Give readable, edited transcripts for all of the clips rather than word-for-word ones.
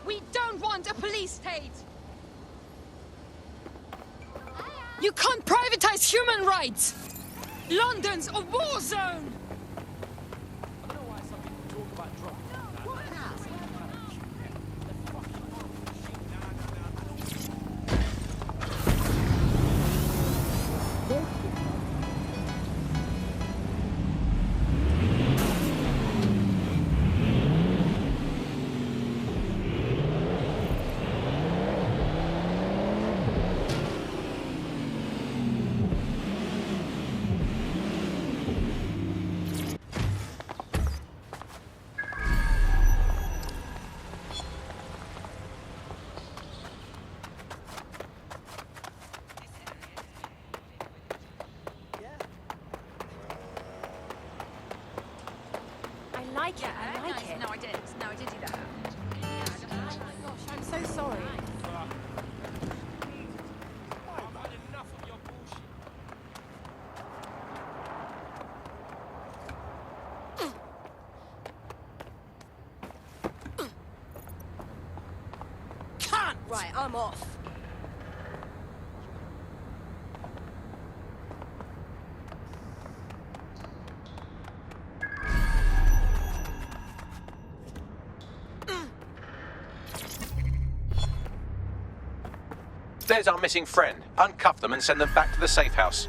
We don't want a police state! You can't privatize human rights! London's a war zone! I don't know why some people talk about drugs. I like it. No, I did do that. Oh my gosh, I'm so sorry. I've had enough of your bullshit. Can't! Right, I'm off. There's our missing friend. Uncuff them and send them back to the safe house.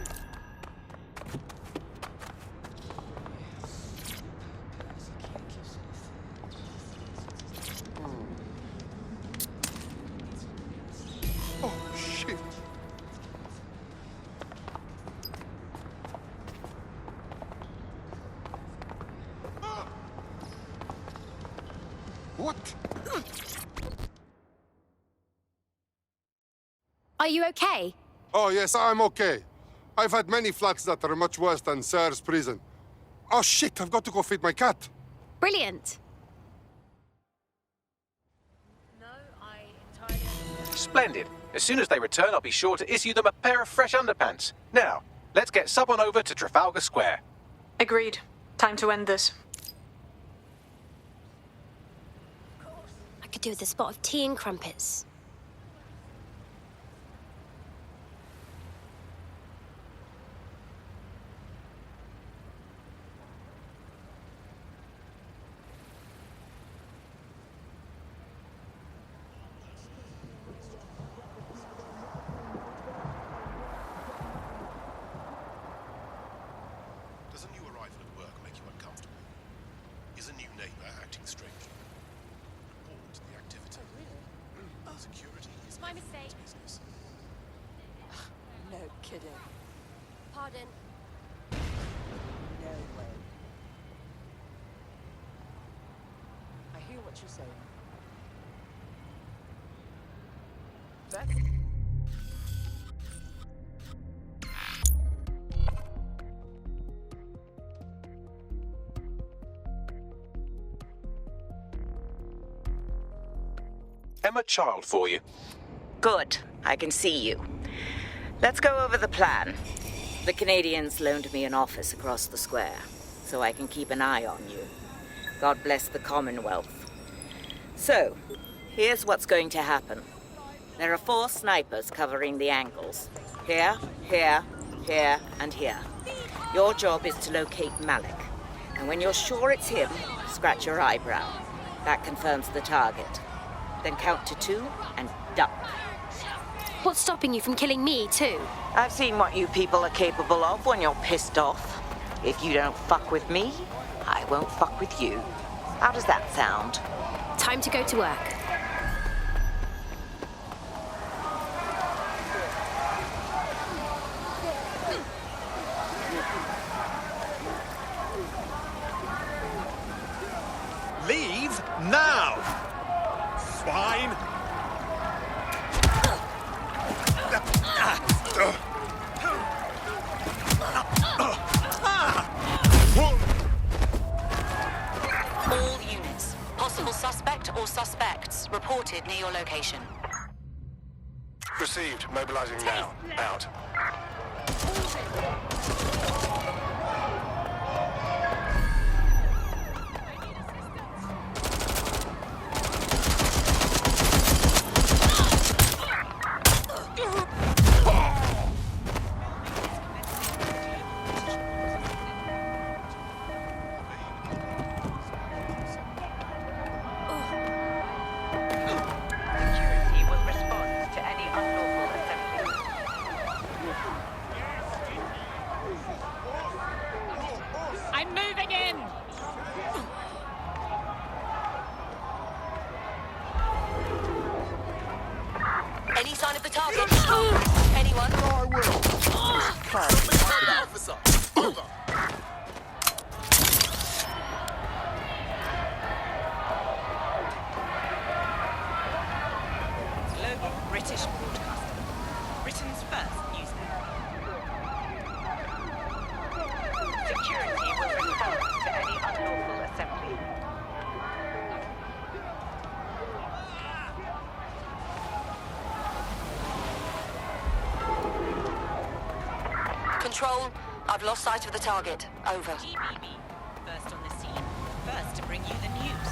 Oh, shit. What? Are you okay? Oh, yes, I'm okay. I've had many flats that are much worse than Sir's prison. Oh, shit, I've got to go feed my cat. Brilliant. Splendid. As soon as they return, I'll be sure to issue them a pair of fresh underpants. Now, let's get Sub on over to Trafalgar Square. Agreed. Time to end this. I could do with a spot of tea and crumpets. Does a new arrival at work make you uncomfortable? Is a new neighbor acting strangely? Report the activity. Security is My mistake. business. No kidding. Pardon. No way. I hear what you're saying. Emma Child for you. Good. I can see you. Let's go over the plan. The Canadians loaned me an office across the square, so I can keep an eye on you. God bless the Commonwealth. So, here's what's going to happen. There are 4 snipers covering the angles. Here, here, here, and here. Your job is to locate Malik. And when you're sure it's him, scratch your eyebrow. That confirms the target. Then count to 2 and duck. What's stopping you from killing me, too? I've seen what you people are capable of when you're pissed off. If you don't fuck with me, I won't fuck with you. How does that sound? Time to go to work. Leave now! Swine! All units. Possible suspect or suspects reported near your location. Received. Mobilizing now. Out. Any sign of the target? Anyone? I will. Officer, over. Global British broadcaster. Britain's first newspaper. Security will respond to any unlawful assembly. Control, I've lost sight of the target. Over. GBB, first on the scene, first to bring you the news.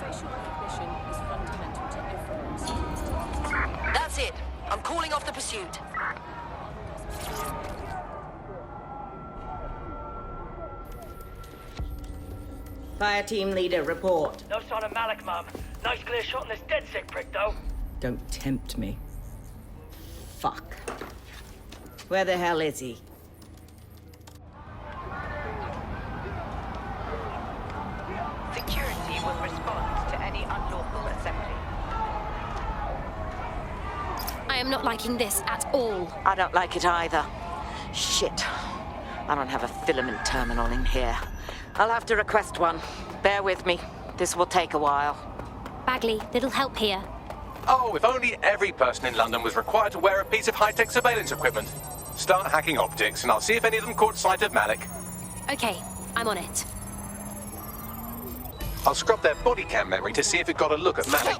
Facial recognition is fundamental to everyone's. That's it. I'm calling off the pursuit. Fire team leader, report. No sign of Malik, Mum. Nice clear shot on this dead sick prick, though. Don't tempt me. Fuck. Where the hell is he? Security will respond to any unlawful assembly. I am not liking this at all. I don't like it either. Shit. I don't have a filament terminal in here. I'll have to request one. Bear with me. This will take a while. Bagley, little help here. Oh, if only every person in London was required to wear a piece of high-tech surveillance equipment. Start hacking optics, and I'll see if any of them caught sight of Malik. Okay, I'm on it. I'll scrub their body cam memory to see if it got a look at Malik.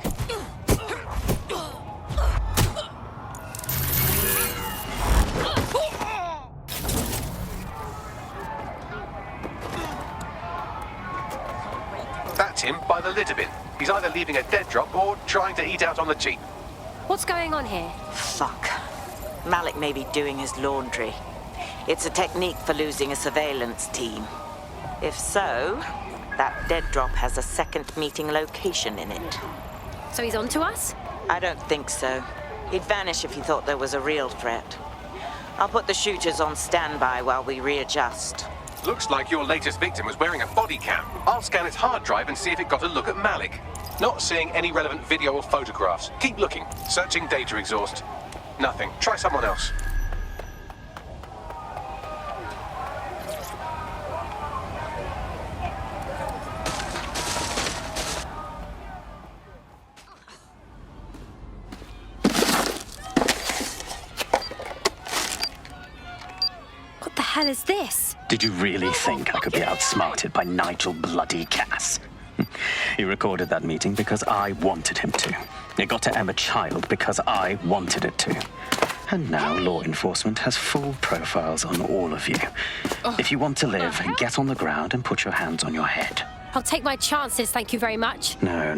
That's him by the litter bin. He's either leaving a dead drop or trying to eat out on the cheap. What's going on here? Fuck. Malik may be doing his laundry. It's a technique for losing a surveillance team. If so, that dead drop has a second meeting location in it. So he's on to us? I don't think so. He'd vanish if he thought there was a real threat. I'll put the shooters on standby while we readjust. Looks like your latest victim was wearing a body cam. I'll scan its hard drive and see if it got a look at Malik. Not seeing any relevant video or photographs. Keep looking. Searching data exhaust. Nothing. Try someone else. What the hell is this? Did you really think I could be outsmarted by Nigel bloody Cass? He recorded that meeting because I wanted him to. It got to Emma Child because I wanted it to. And now law enforcement has full profiles on all of you. If you want to live, get on the ground and put your hands on your head. I'll take my chances, thank you very much. No,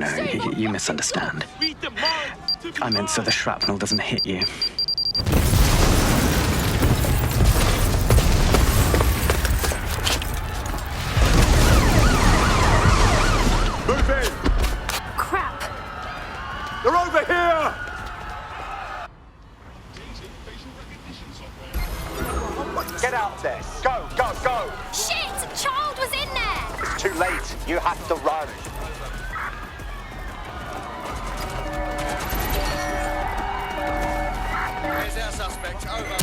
you misunderstand. I meant so the shrapnel doesn't hit you. Move in! Crap! They're over here! Get out there. Go, go, go. Shit! Child was in there! It's too late. You have to run. Where's our suspect? Over.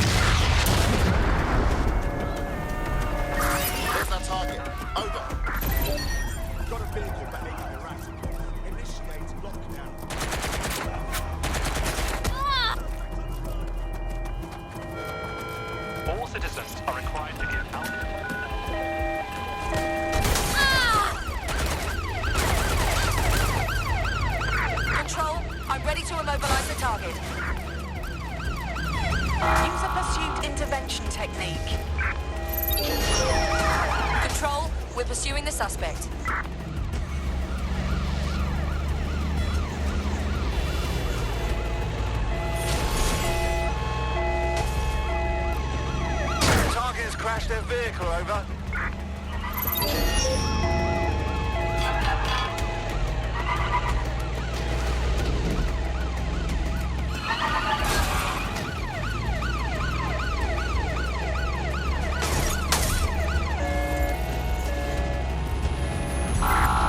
Where's our target? Over. Got a vehicle behaving erratically. Initiate lockdown. All citizens are required to give altitude. Control, I'm ready to immobilize the target. Use a pursuit intervention technique. Control, we're pursuing the suspect. Target has crashed their vehicle, over.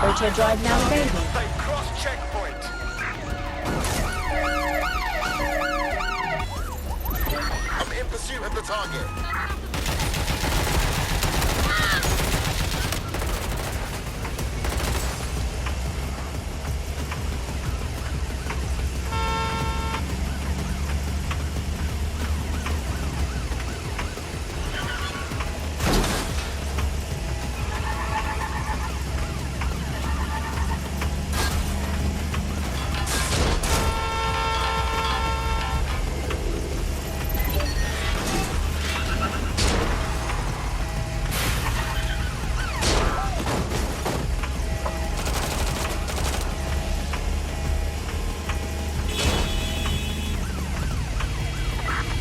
Auto drive now available. They crossed checkpoint. I'm in pursuit of the target.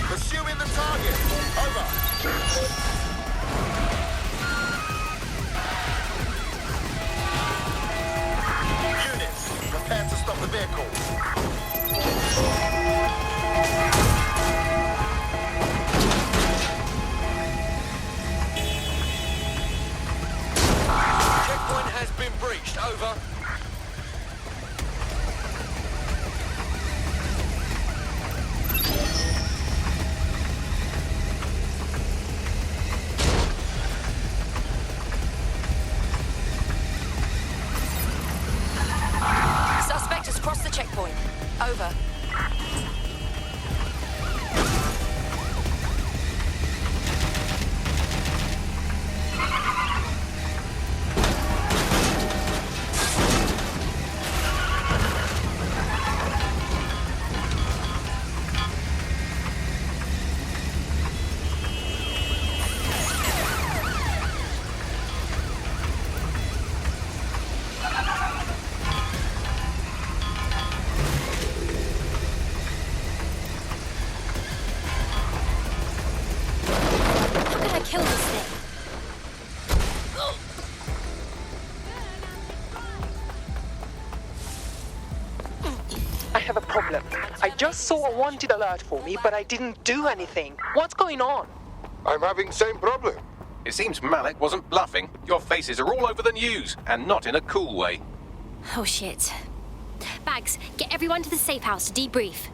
Pursuing the target. Over. Units, prepare to stop the vehicle. Checkpoint has been breached. Over. Suspect has crossed the checkpoint. Over. How can I kill this thing? I have a problem. I just saw a wanted alert for me, but I didn't do anything. What's going on? I'm having same problem. It seems Malik wasn't bluffing. Your faces are all over the news, and not in a cool way. Oh shit. Bags, get everyone to the safe house to debrief.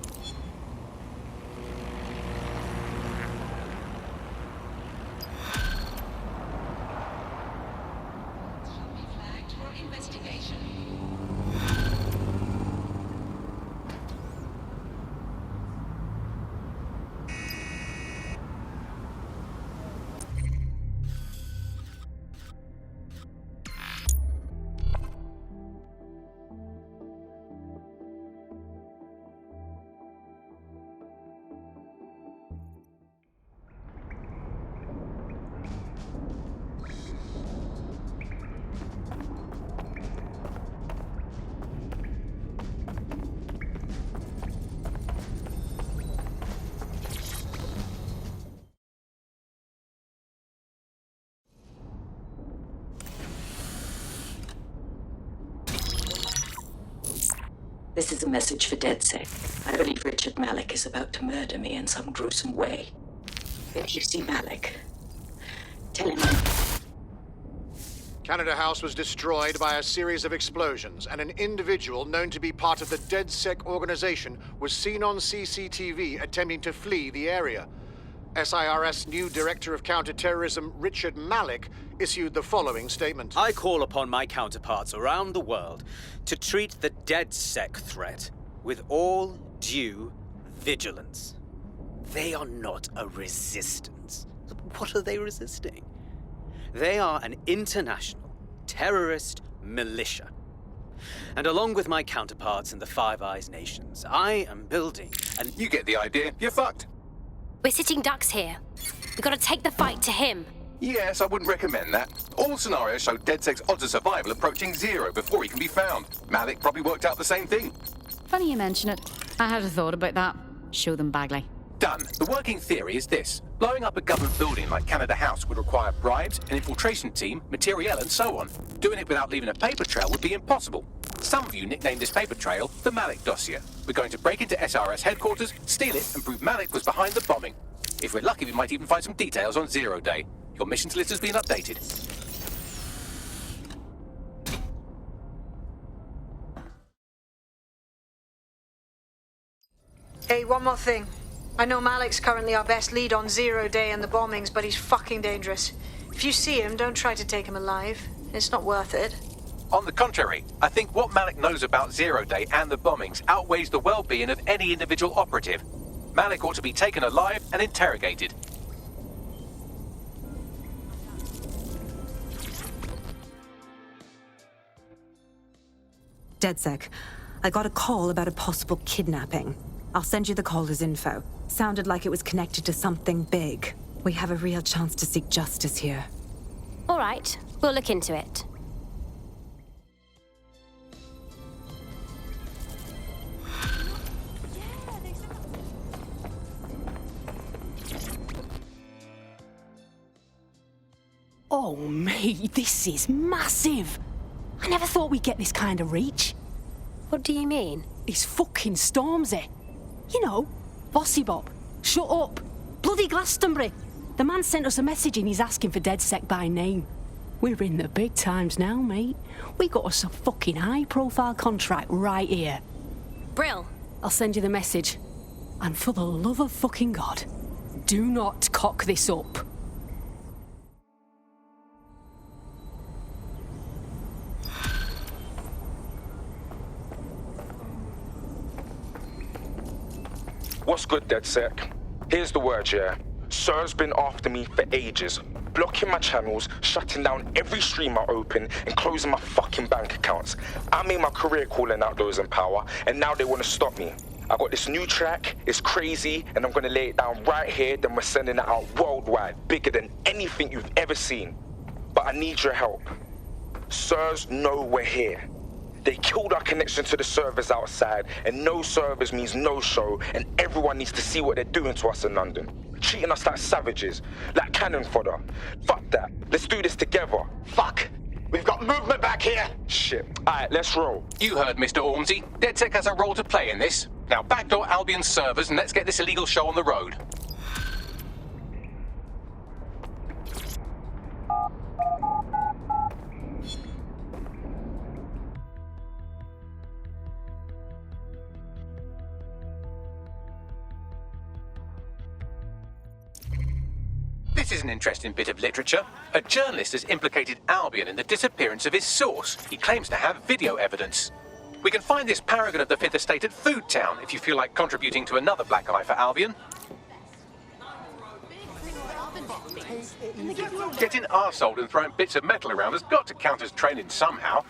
This is a message for DedSec. I believe Richard Malik is about to murder me in some gruesome way. If you see Malik, tell him Canada House was destroyed by a series of explosions, and an individual known to be part of the DedSec organization was seen on CCTV attempting to flee the area. SIRS new Director of Counterterrorism Richard Malik issued the following statement. I call upon my counterparts around the world to treat the DedSec threat with all due vigilance. They are not a resistance. What are they resisting? They are an international terrorist militia. And along with my counterparts in the Five Eyes nations, I am building an... You get the idea. You're fucked. We're sitting ducks here. We've got to take the fight to him. Yes, I wouldn't recommend that. All scenarios show DedSec's odds of survival approaching 0 before he can be found. Malik probably worked out the same thing. Funny you mention it. I had a thought about that. Show them Bagley. Done. The working theory is this. Blowing up a government building like Canada House would require bribes, an infiltration team, materiel, and so on. Doing it without leaving a paper trail would be impossible. Some of you nicknamed this paper trail the Malik dossier. We're going to break into SRS headquarters, steal it, and prove Malik was behind the bombing. If we're lucky, we might even find some details on Zero Day. Your missions list has been updated. Hey, one more thing. I know Malik's currently our best lead on Zero Day and the bombings, but he's fucking dangerous. If you see him, don't try to take him alive. It's not worth it. On the contrary, I think what Malik knows about Zero Day and the bombings outweighs the well-being of any individual operative. Malik ought to be taken alive and interrogated. DedSec, I got a call about a possible kidnapping. I'll send you the caller's info. Sounded like it was connected to something big. We have a real chance to seek justice here. All right, we'll look into it. Oh, mate, this is massive. I never thought we'd get this kind of reach. What do you mean? It's fucking Stormzy. You know, Bossy Bob. Shut up. Bloody Glastonbury. The man sent us a message and he's asking for DedSec by name. We're in the big times now, mate. We got us a fucking high-profile contract right here. Brill. I'll send you the message. And for the love of fucking God, do not cock this up. What's good, DedSec? Here's the word, yeah. Sir's been after me for ages, blocking my channels, shutting down every stream I open, and closing my fucking bank accounts. I made my career calling out those in power, and now they want to stop me. I got this new track, it's crazy, and I'm gonna lay it down right here, then we're sending it out worldwide, bigger than anything you've ever seen. But I need your help. Sirs know we're here. They killed our connection to the servers outside, and no servers means no show, and everyone needs to see what they're doing to us in London. Treating us like savages, like cannon fodder. Fuck that. Let's do this together. Fuck. We've got movement back here. Shit. Alright, let's roll. You heard, Mr. Ormsey. DedSec has a role to play in this. Now backdoor Albion's servers and let's get this illegal show on the road. This is an interesting bit of literature. A journalist has implicated Albion in the disappearance of his source. He claims to have video evidence. We can find this paragon of the Fifth Estate at Food Town if you feel like contributing to another black eye for Albion. Getting arseholed and throwing bits of metal around has got to count as training somehow.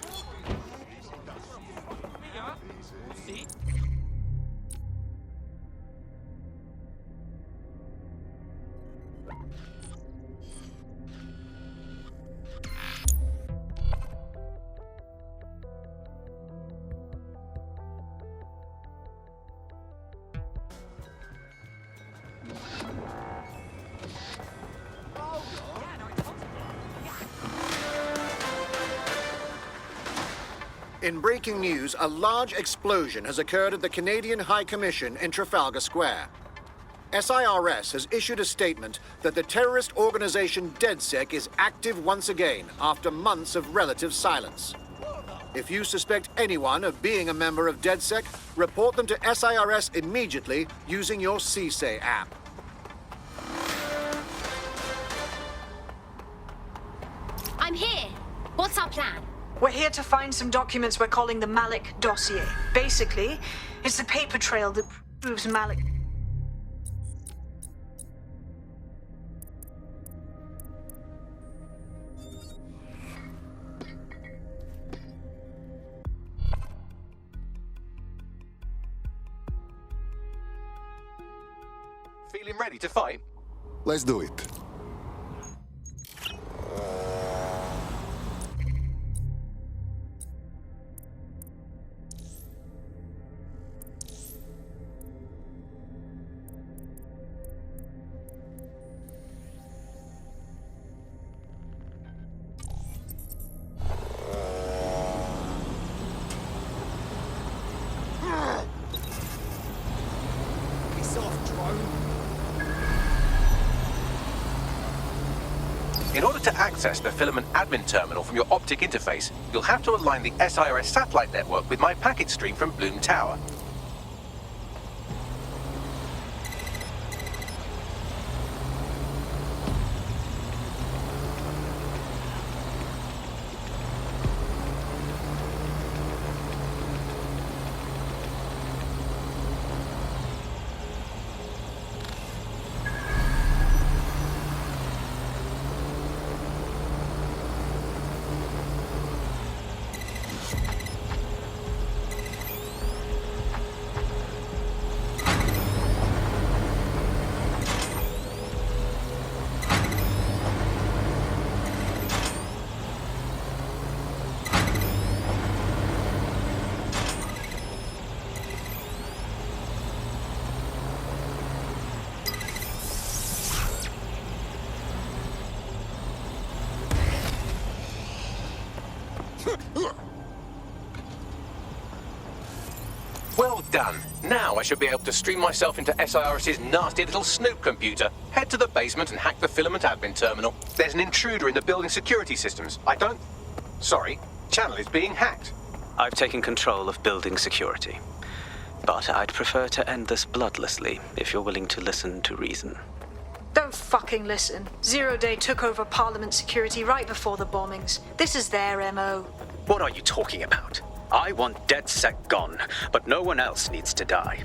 In breaking news, a large explosion has occurred at the Canadian High Commission in Trafalgar Square. SIRS has issued a statement that the terrorist organization DedSec is active once again after months of relative silence. If you suspect anyone of being a member of DedSec, report them to SIRS immediately using your CSAY app. I'm here. What's our plan? We're here to find some documents we're calling the Malik dossier. Basically, it's the paper trail that proves Malik... Feeling ready to fight? Let's do it. In order to access the filament admin terminal from your optic interface, you'll have to align the SIRS satellite network with my packet stream from Bloom Tower. Well done. Now I should be able to stream myself into SIRS's nasty little snoop computer, head to the basement and hack the filament admin terminal. There's an intruder in the building security systems. Sorry, channel is being hacked. I've taken control of building security. But I'd prefer to end this bloodlessly, if you're willing to listen to reason. Don't fucking listen. Zero Day took over Parliament security right before the bombings. This is their MO. What are you talking about? I want DedSec gone, but no one else needs to die.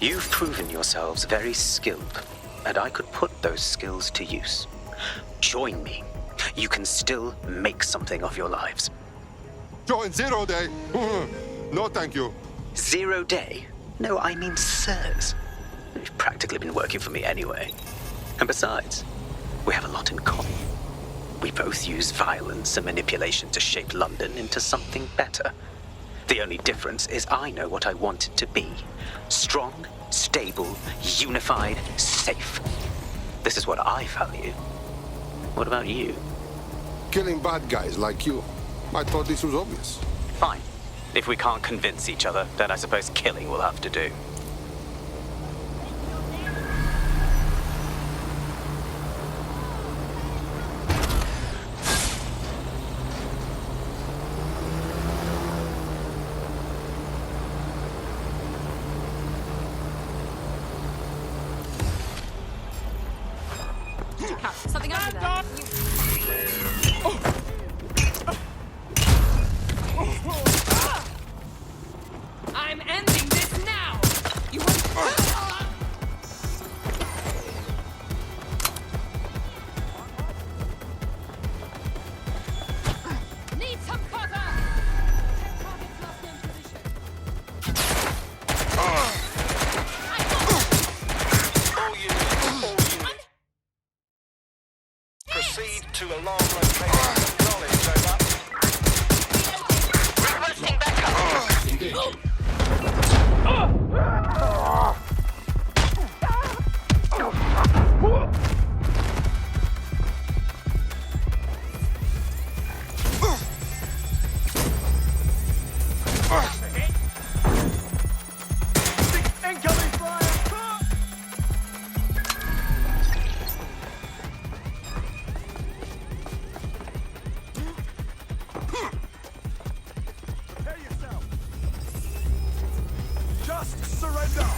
You've proven yourselves very skilled, and I could put those skills to use. Join me. You can still make something of your lives. Join Zero Day? No, thank you. Zero Day? No, I mean SIRS. You've practically been working for me anyway. And besides, we have a lot in common. We both use violence and manipulation to shape London into something better. The only difference is I know what I want it to be. Strong, stable, unified, safe. This is what I value. What about you? Killing bad guys like you. I thought this was obvious. Fine. If we can't convince each other, then I suppose killing will have to do. Something under there. I'm ending this now! You need some cover! Proceed to alarm location. Acknowledged, over. Requesting backup. Engaging. Incoming fire! Prepare yourself. Just surrender.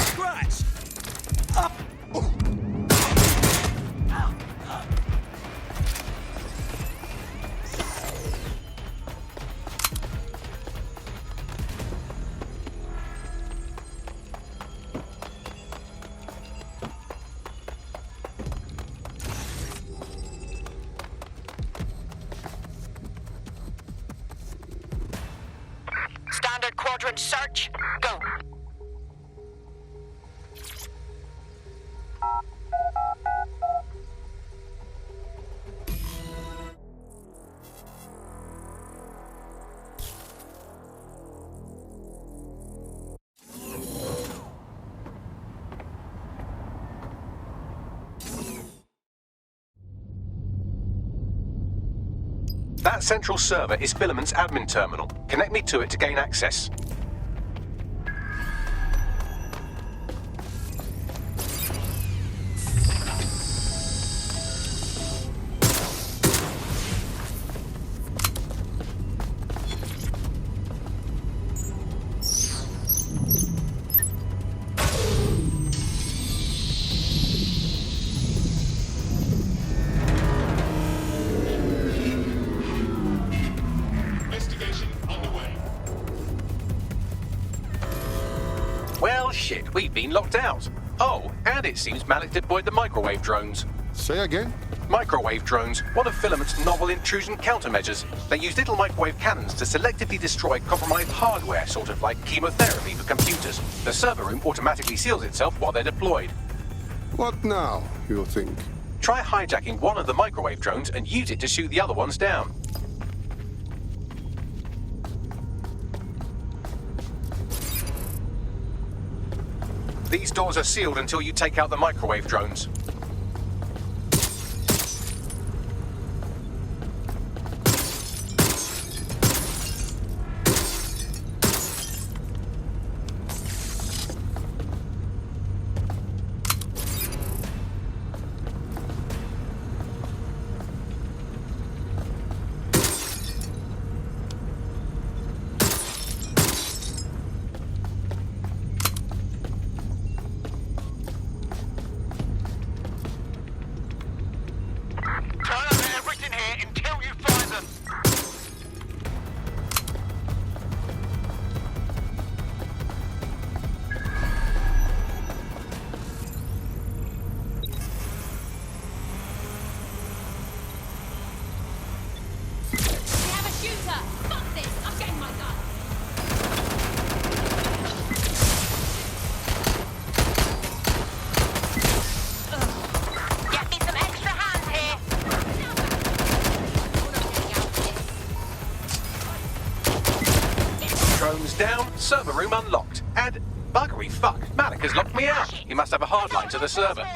Scratch. Up. Standard quadrant search. Go. That central server is Filament's admin terminal. Connect me to it to gain access. Investigation underway. Well, shit, we've been locked out. Oh, and it seems Malik deployed the microwave drones. Say again? Microwave drones, one of Filament's novel intrusion countermeasures. They use little microwave cannons to selectively destroy compromised hardware, sort of like chemotherapy for computers. The server room automatically seals itself while they're deployed. What now, you think? Try hijacking one of the microwave drones and use it to shoot the other ones down. These doors are sealed until you take out the microwave drones. server room unlocked. And buggery fuck, Malik has locked me out. He must have a hard line to the server.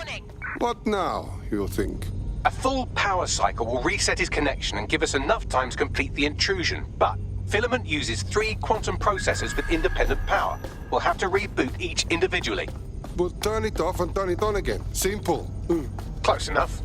What now, you think? A full power cycle will reset his connection and give us enough time to complete the intrusion. But Filament uses 3 quantum processors with independent power. We'll have to reboot each individually. We'll turn it off and turn it on again. Simple. Close enough.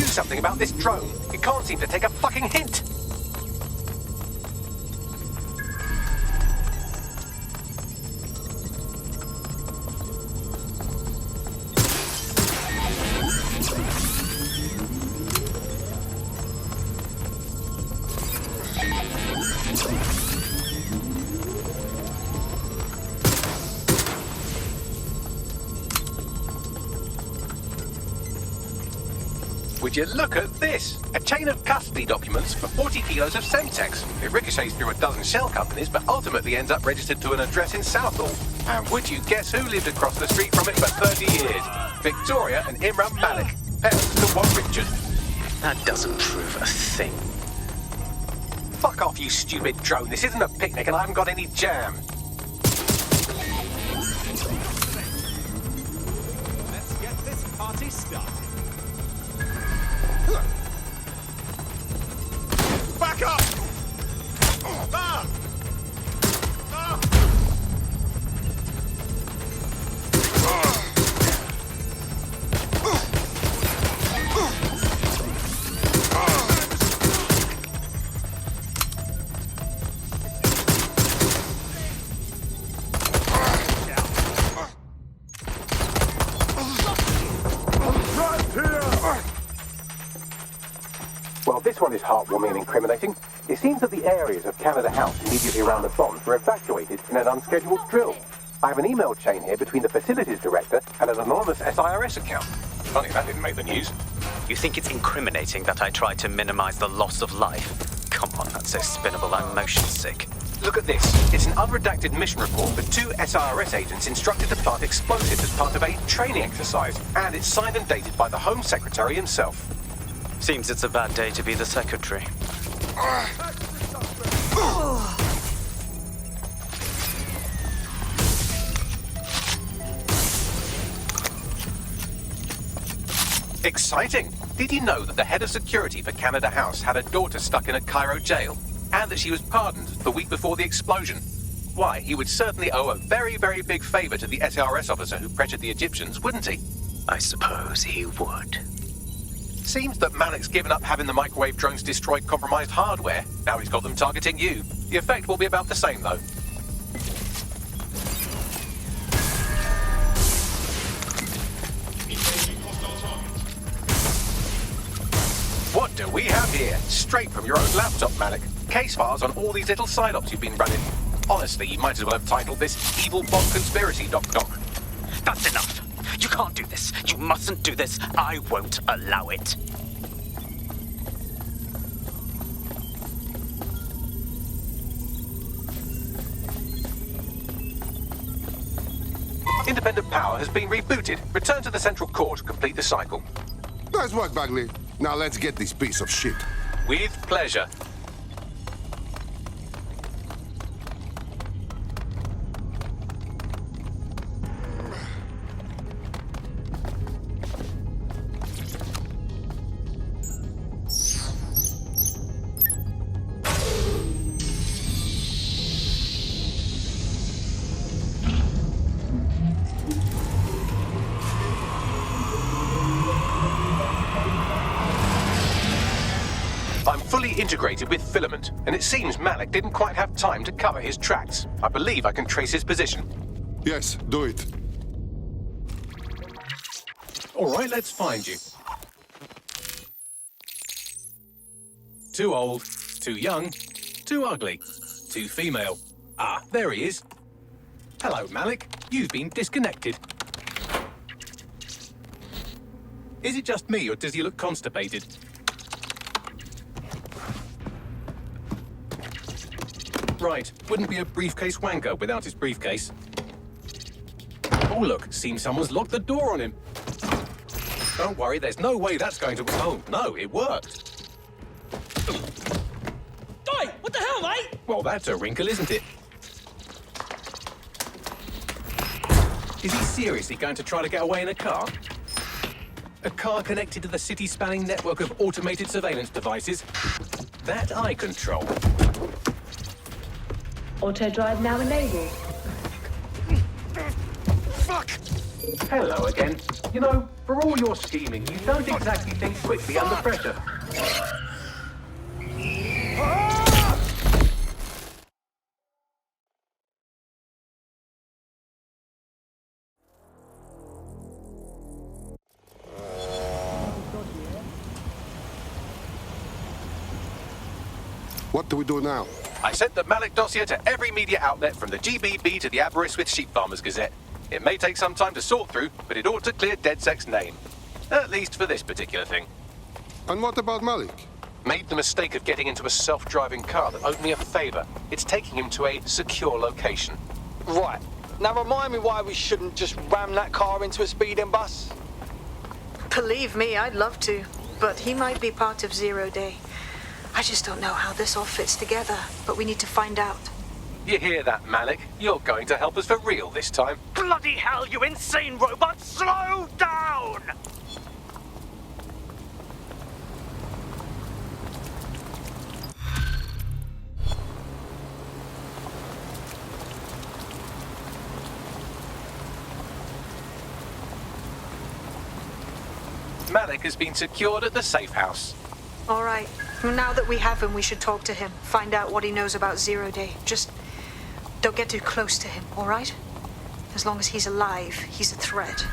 Something about this drone. It can't seem to take a fucking hint. Would you look at this? A chain of custody documents for 40 kilos of Semtex. It ricochets through a dozen shell companies, but ultimately ends up registered to an address in Southall. And would you guess who lived across the street from it for 30 years? Victoria and Imran Malik, parents to one Richard. That doesn't prove a thing. Fuck off, you stupid drone. This isn't a picnic and I haven't got any jam. Let's get this party started. Back up! Ah! Ah! Well, this one is heartwarming and incriminating. It seems that the areas of Canada House immediately around the bombs were evacuated in an unscheduled drill. I have an email chain here between the facilities director and an anonymous SIRS account. Funny that didn't make the news. You think it's incriminating that I tried to minimize the loss of life? Come on, that's so spinnable, I'm motion sick. Look at this. It's an unredacted mission report with 2 SIRS agents instructed to plant explosives as part of a training exercise. And it's signed and dated by the Home Secretary himself. Seems it's a bad day to be the secretary. Exciting! Did you know that the head of security for Canada House had a daughter stuck in a Cairo jail? And that she was pardoned the week before the explosion? Why, he would certainly owe a very, very big favor to the SRS officer who pressured the Egyptians, wouldn't he? I suppose he would. Seems that Malik's given up having the microwave drones destroy compromised hardware. Now he's got them targeting you. The effect will be about the same, though. What do we have here? Straight from your own laptop, Malik. Case files on all these little side ops you've been running. Honestly, you might as well have titled this Evil Bomb Conspiracy, Doc. That's enough. You can't do this. You mustn't do this. I won't allow it. Independent power has been rebooted. Return to the central core to complete the cycle. Nice work, Bagley. Now let's get this piece of shit. With pleasure. I'm fully integrated with Filament, and it seems Malik didn't quite have time to cover his tracks. I believe I can trace his position. Yes, do it. All right, let's find you. Too old, too young, too ugly, too female. Ah, there he is. Hello, Malik. You've been disconnected. Is it just me, or does he look constipated? Right, wouldn't be a briefcase wanker without his briefcase. Oh look, seems someone's locked the door on him. Don't worry, there's no way that's going to... Oh, no, it worked. Oi, what the hell, mate? Well, that's a wrinkle, isn't it? Is he seriously going to try to get away in a car? A car connected to the city-spanning network of automated surveillance devices? That I control. Auto drive now enabled. Fuck! Hello again. You know, for all your scheming, you don't exactly think quickly under pressure. What do we do now? I sent the Malik dossier to every media outlet from the GBB to the Aberystwyth Sheep Farmers Gazette. It may take some time to sort through, but it ought to clear DedSec's name. At least for this particular thing. And what about Malik? Made the mistake of getting into a self-driving car that owed me a favor. It's taking him to a secure location. Right. Now remind me why we shouldn't just ram that car into a speeding bus. Believe me, I'd love to. But he might be part of Zero Day. I just don't know how this all fits together, but we need to find out. You hear that, Malik? You're going to help us for real this time. Bloody hell, you insane robot! Slow down! Malik has been secured at the safe house. All right. Now that we have him, we should talk to him. Find out what he knows about Zero Day. Just don't get too close to him, all right? As long as he's alive, he's a threat.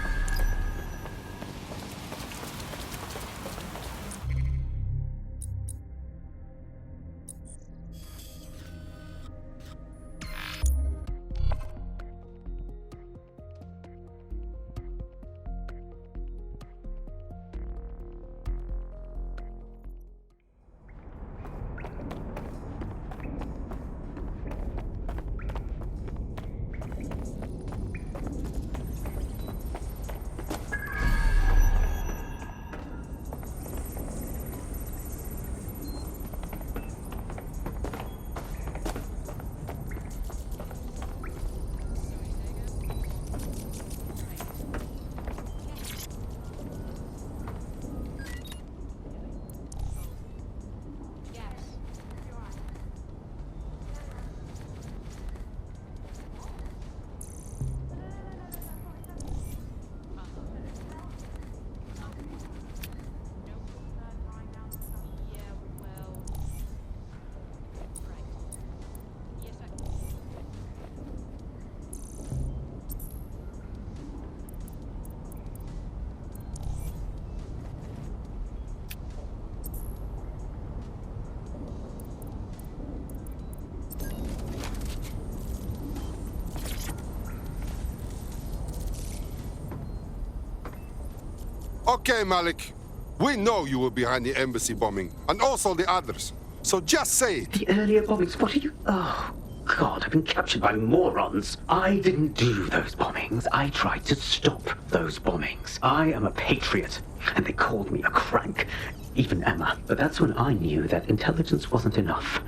Okay, Malik. We know you were behind the embassy bombing, and also the others. So just say it. The earlier bombings, what are you... Oh, God, I've been captured by morons. I didn't do those bombings. I tried to stop those bombings. I am a patriot, and they called me a crank. even Emma. But that's when I knew that intelligence wasn't enough.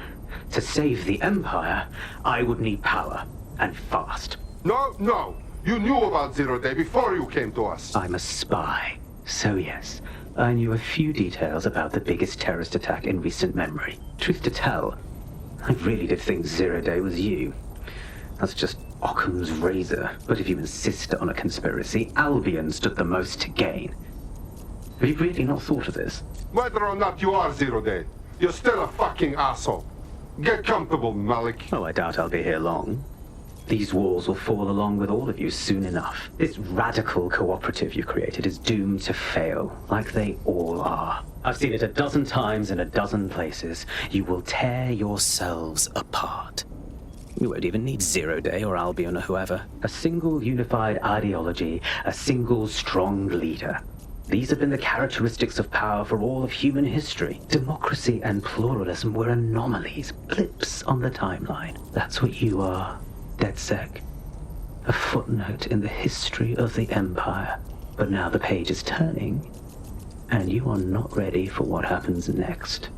To save the Empire, I would need power, and fast. No. You knew about Zero Day before you came to us. I'm a spy. So yes, I knew a few details about the biggest terrorist attack in recent memory. Truth to tell, I really did think Zero Day was you. That's just Occam's razor. But if you insist on a conspiracy, Albion stood the most to gain. Have you really not thought of this? Whether or not you are Zero Day, you're still a fucking asshole. Get comfortable, Malik. Oh, I doubt I'll be here long. These walls will fall along with all of you soon enough. This radical cooperative you created is doomed to fail, like they all are. I've seen it a dozen times in a dozen places. You will tear yourselves apart. You won't even need Zero Day or Albion or whoever. A single unified ideology, a single strong leader. These have been the characteristics of power for all of human history. Democracy and pluralism were anomalies, blips on the timeline. That's what you are, DedSec. A footnote in the history of the Empire. But now the page is turning, and you are not ready for what happens next.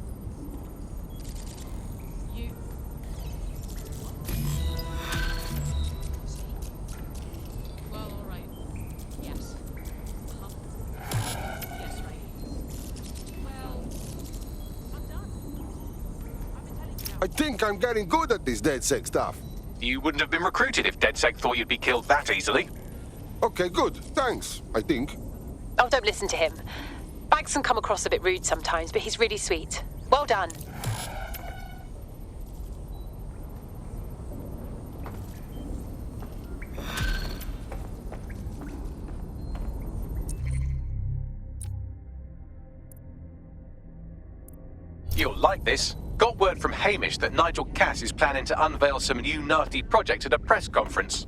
I think I'm getting good at this DedSec stuff. You wouldn't have been recruited if DedSec thought you'd be killed that easily. Okay, good. Thanks, I think. Oh, don't listen to him. Bags can come across a bit rude sometimes, but he's really sweet. Well done. You'll like this. Got word from Hamish that Nigel Cass is planning to unveil some new nasty project at a press conference.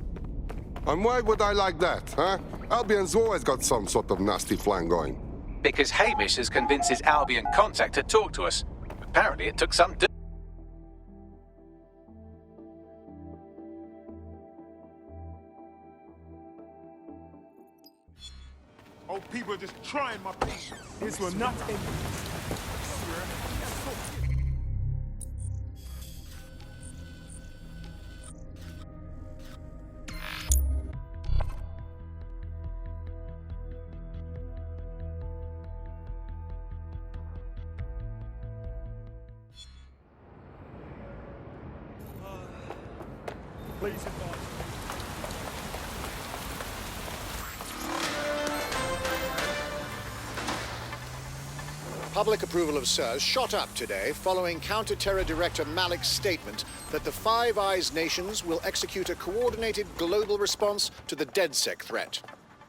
And why would I like that, huh? Albion's always got some sort of nasty plan going. Because Hamish has convinced his Albion contact to talk to us. Apparently it took some Oh, people are just trying my patience. This will not end. Please advise. Public approval of SIRS shot up today following Counter-Terror Director Malik's statement that the Five Eyes nations will execute a coordinated global response to the DedSec threat.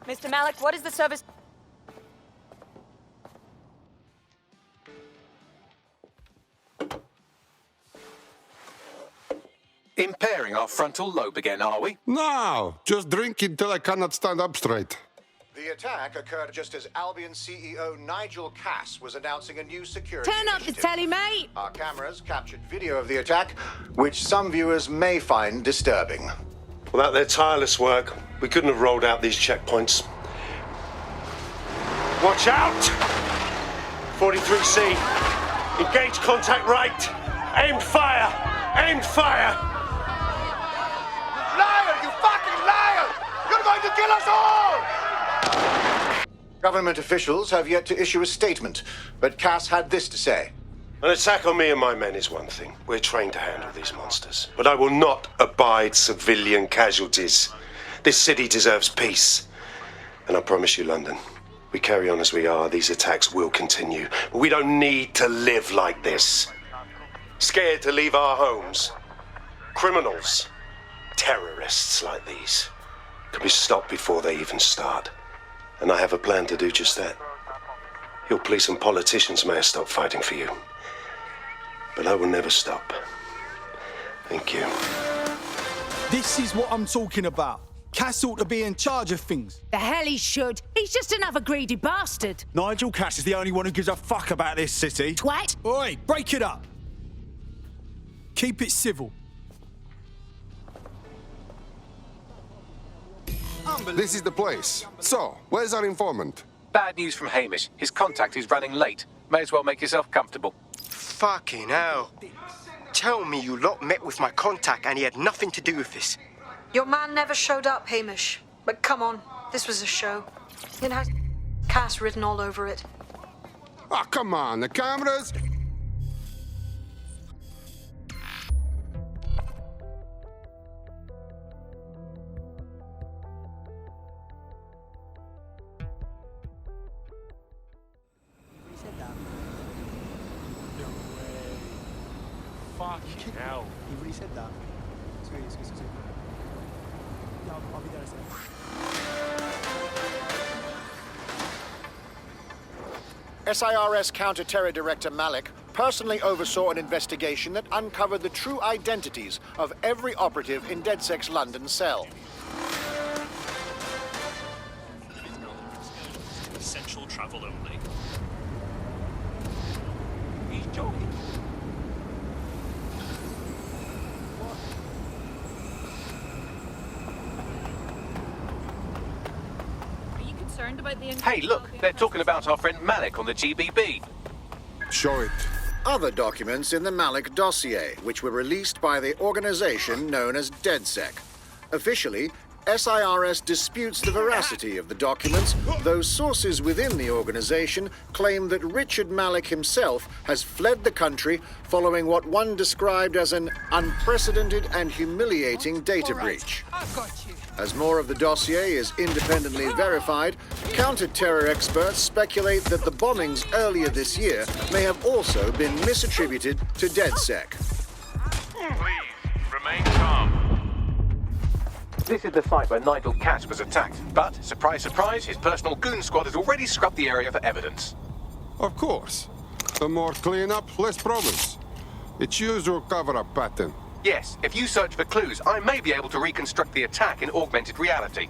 Mr. Malik, what is the service? Impairing our frontal lobe again, are we? No, just drinking till I cannot stand up straight. The attack occurred just as Albion CEO Nigel Cass was announcing a new security Turn up the initiative. telly, mate! Our cameras captured video of the attack, which some viewers may find disturbing. Without their tireless work, we couldn't have rolled out these checkpoints. Watch out! 43C. Engage contact right. Aimed fire! Aimed fire! Liar! You fucking liar! You're going to kill us all! Government officials have yet to issue a statement, but Cass had this to say. An attack on me and my men is one thing. We're trained to handle these monsters. But I will not abide civilian casualties. This city deserves peace. And I promise you, London, we carry on as we are, these attacks will continue. But we don't need to live like this. Scared to leave our homes. Criminals, terrorists like these, can be stopped before they even start. And I have a plan to do just that. Your police and politicians may have stopped fighting for you. But I will never stop. Thank you. This is what I'm talking about. Cass ought to be in charge of things. The hell he should. He's just another greedy bastard. Nigel Cass is the only one who gives a fuck about this city. Twat. Oi, break it up. Keep it civil. This is the place. So, where's our informant? Bad news from Hamish. His contact is running late. May as well make yourself comfortable. Fucking hell. Tell me you lot met with my contact and he had nothing to do with this. Your man never showed up, Hamish. But come on, this was a show. It has Cass written all over it. Ah, come on, the cameras. Fucking hell. He really said that. Excuse me. Yeah, I'll be there in a second. SIRS Counter-Terror Director Malik personally oversaw an investigation that uncovered the true identities of every operative in DedSec's London cell. Essential travel only. He's joking. About the hey, look, they're talking about our friend Malik on the GBB. Show it. Other documents in the Malik dossier, which were released by the organization known as DedSec. Officially, SIRS disputes the veracity of the documents, though sources within the organization claim that Richard Malik himself has fled the country following what one described as an unprecedented and humiliating data breach. I've got you. As more of the dossier is independently verified, counter-terror experts speculate that the bombings earlier this year may have also been misattributed to DedSec. Please, remain calm. This is the site where Nigel Cass was attacked, but, surprise, surprise, his personal goon squad has already scrubbed the area for evidence. Of course. The more cleanup, less problems. It's usual cover-up pattern. Yes, if you search for clues, I may be able to reconstruct the attack in augmented reality.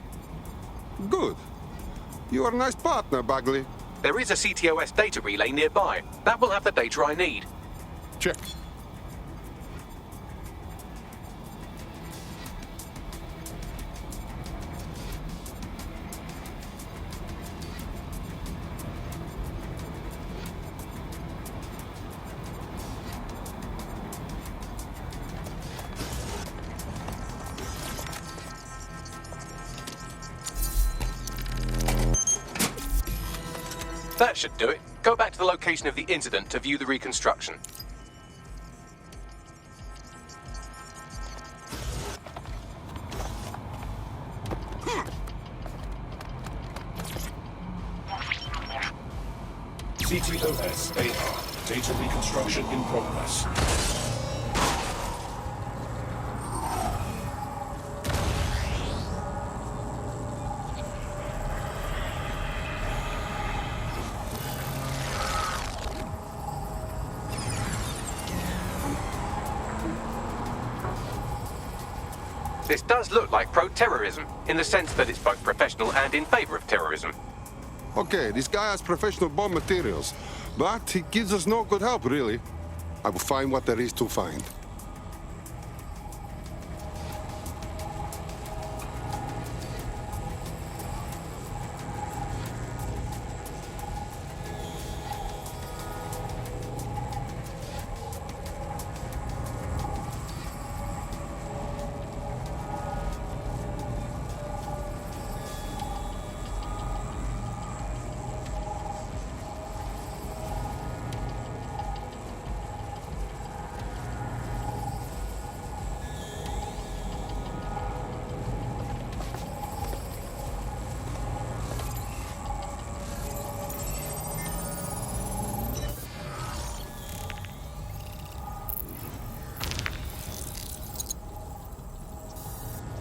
Good. You are a nice partner, Bagley. There is a CTOS data relay nearby. That will have the data I need. Check. That should do it. Go back to the location of the incident to view the reconstruction. CTOS AR. Data reconstruction in progress. This does look like pro-terrorism, in the sense that it's both professional and in favor of terrorism. Okay, this guy has professional bomb materials, but he gives us no good help, really. I will find what there is to find.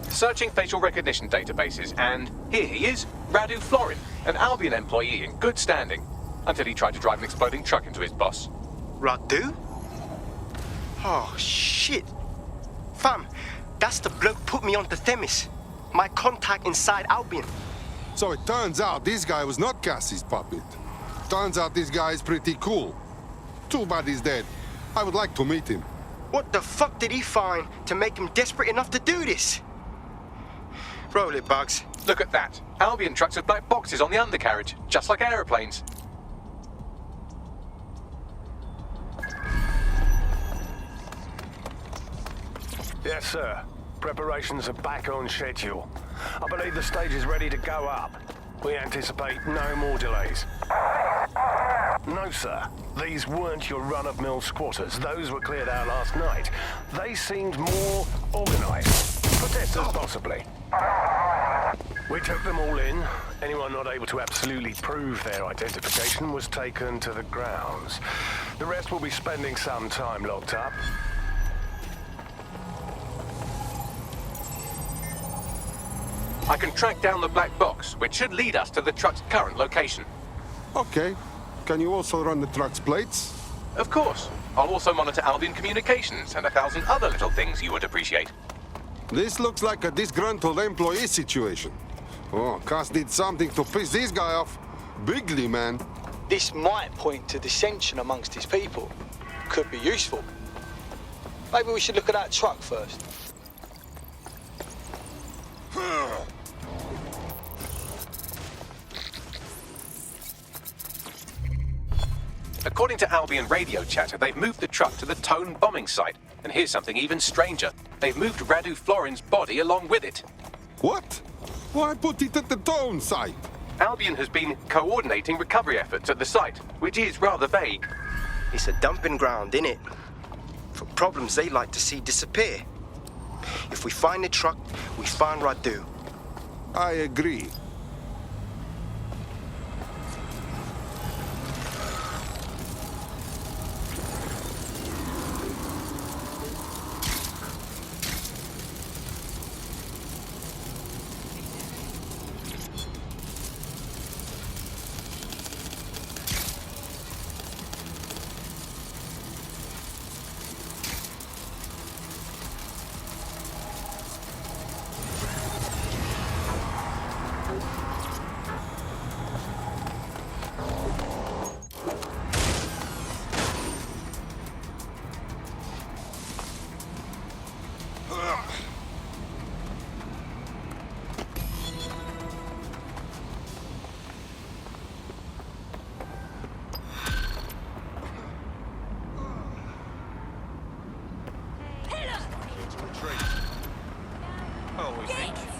Searching facial recognition databases, and here he is, Radu Florin, an Albion employee in good standing, until he tried to drive an exploding truck into his boss. Radu? Oh, shit. Fam, that's the bloke put me onto Themis. My contact inside Albion. So it turns out this guy was not Cassie's puppet. Turns out this guy is pretty cool. Too bad he's dead. I would like to meet him. What the fuck did he find to make him desperate enough to do this? Roll it, Bugs. Look at that. Albion trucks with black boxes on the undercarriage, just like aeroplanes. Yes, sir. Preparations are back on schedule. I believe the stage is ready to go up. We anticipate no more delays. No, sir. These weren't your run-of-mill squatters. Those were cleared out last night. They seemed more organized. Protesters, possibly. We took them all in. Anyone not able to absolutely prove their identification was taken to the grounds. The rest will be spending some time locked up. I can track down the black box, which should lead us to the truck's current location. Okay. Can you also run the truck's plates? Of course. I'll also monitor Albion communications and 1,000 other little things you would appreciate. This looks like a disgruntled employee situation. Oh, Cass did something to piss this guy off. Bigly, man. This might point to dissension amongst his people. Could be useful. Maybe we should look at that truck first. According to Albion radio chatter, they've moved the truck to the Tone bombing site. And here's something even stranger. They've moved Radu Florin's body along with it. What? Why put it at the Tone site? Albion has been coordinating recovery efforts at the site, which is rather vague. It's a dumping ground, innit? For problems they like to see disappear. If we find the truck, we find Radu. I agree. Oh, we think.